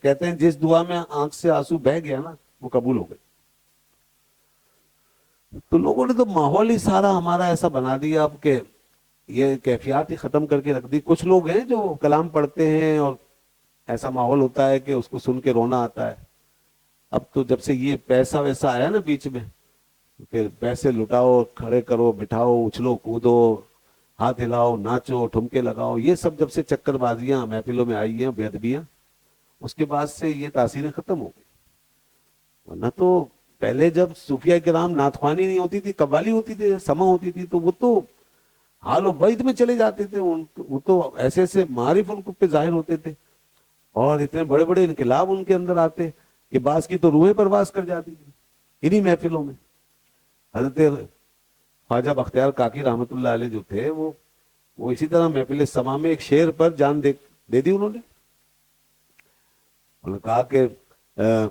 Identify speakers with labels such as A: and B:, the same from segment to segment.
A: کہتے ہیں جس دعا میں آنکھ سے آنسو بہہ گیا نا وہ قبول ہو گئی. تو لوگوں نے تو ماحول ہی سارا ہمارا ایسا بنا دیا اب کہ یہ کیفیات ہی ختم کر کے رکھ دی. کچھ لوگ ہیں جو کلام پڑھتے ہیں اور ایسا ماحول ہوتا ہے کہ اس کو سن کے رونا آتا ہے. اب تو جب سے یہ پیسہ ویسا آیا نا بیچ میں، پھر پیسے لٹاؤ، کھڑے کرو، بٹھاؤ، اچھلو کودو، ہاتھ ہلاؤ، ناچو، ٹھمکے لگاؤ، یہ سب جب سے چکر بازیاں محفلوں میں آئی ہیں، بے ادبیاں، اس کے بعد سے یہ تاثیریں ختم ہو گئی. ورنہ تو پہلے جب صوفیہ کرام نعت خوانی نہیں ہوتی تھی، قوالی ہوتی تھی، سما ہوتی تھی، تو وہ تو حال و بیت میں چلے جاتے تھے. وہ تو ایسے ایسے معارف ان پہ ظاہر ہوتے تھے اور اتنے بڑے بڑے انقلاب ان کے اندر آتے کہ بعض کی تو روحیں پرواز کر جاتی تھی انہی محفلوں میں. حضرت خواجہ بختیار کاکی رحمت اللہ علیہ جو تھے وہ اسی طرح محفل سما میں ایک شعر پر جان دے دی انہوں نے کہا کہ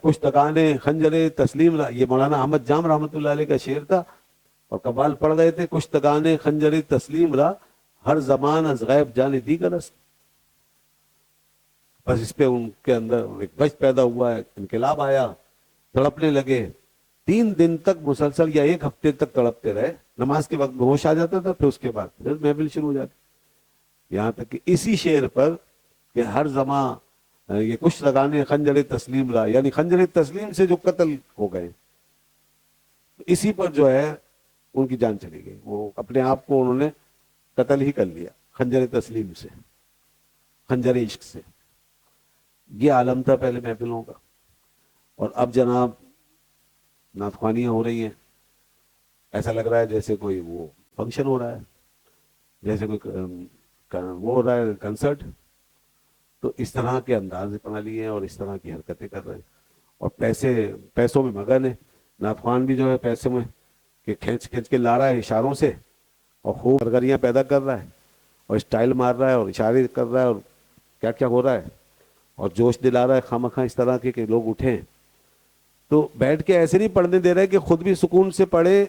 A: کچھ تکانے خنجر تسلیم را، یہ مولانا احمد جام رحمت اللہ علیہ کا شعر تھا اور قبال پڑھ رہے تھے، کچھ تکانے خنجر تسلیم را ہر زمان از غیب جانے دیگر است. بس اس پہ ان کے اندر ایک وجد پیدا ہوا ہے، انقلاب آیا، تڑپنے لگے. 3 دن تک مسلسل یا 1 ہفتے تک تڑپتے رہے. نماز کے وقت ہوش آ جاتا تھا، پھر اس کے بعد پھر محفل شروع ہو جاتی. یہاں تک کہ اسی شعر پر کہ ہر زمان یہ کچھ لگانے خنجر تسلیم را، یعنی خنجر تسلیم سے جو قتل ہو گئے، اسی پر جو ہے ان کی جان چلی گئی. وہ اپنے آپ کو انہوں نے قتل ہی کر لیا خنجر تسلیم سے، خنجر عشق سے. یہ عالم تھا پہلے محفلوں کا. اور اب جناب نعت خوانیاں ہو رہی ہیں، ایسا لگ رہا ہے جیسے کوئی وہ فنکشن ہو رہا ہے، جیسے کوئی وہ ہو رہا ہے کنسرٹ. تو اس طرح کے انداز اپنا لیے ہیں اور اس طرح کی حرکتیں کر رہے ہیں اور پیسوں میں مگن ہے. نعت خوان بھی جو ہے پیسے میں کہ کھینچ کے لا رہا ہے اشاروں سے اور خوب کارگریاں پیدا کر رہا ہے اور اسٹائل مار رہا ہے اور اشارے کر رہا ہے اور کیا کیا ہو رہا ہے اور جوش دلا رہا ہے خواہ اس طرح کے کہ لوگ اٹھیں. تو بیٹھ کے ایسے نہیں پڑھنے دے رہے کہ خود بھی سکون سے پڑھے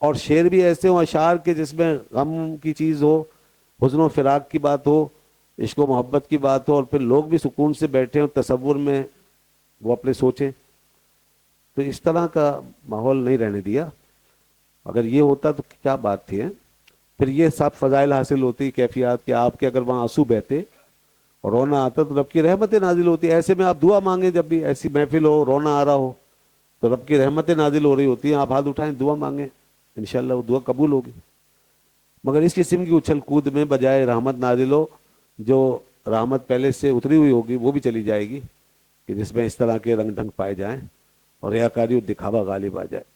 A: اور شعر بھی ایسے ہوں اشعار کے جس میں غم کی چیز ہو، حزن و فراق کی بات ہو، عشق و محبت کی بات ہو، اور پھر لوگ بھی سکون سے بیٹھیں اور تصور میں وہ اپنے سوچیں. تو اس طرح کا ماحول نہیں رہنے دیا. اگر یہ ہوتا تو کیا بات تھی. پھر یہ سب فضائل حاصل ہوتی کیفیات کہ آپ کے اگر وہاں آنسو بہتے اور رونا آتا تو رب کی رحمتیں نازل ہوتی. ایسے میں آپ دعا مانگیں، جب بھی ایسی محفل ہو رونا آ رہا ہو تو رب کی رحمتیں نازل ہو رہی ہوتی ہیں، آپ ہاتھ اٹھائیں دعا مانگیں، انشاءاللہ وہ دعا قبول ہوگی. مگر اس قسم کی اچھل کود میں بجائے رحمت نازل ہو، جو رحمت پہلے سے اتری ہوئی ہوگی وہ بھی چلی جائے گی، کہ جس میں اس طرح کے رنگ ڈھنگ پائے جائیں اور ریاکاری اور دکھاوا غالب آ جائے.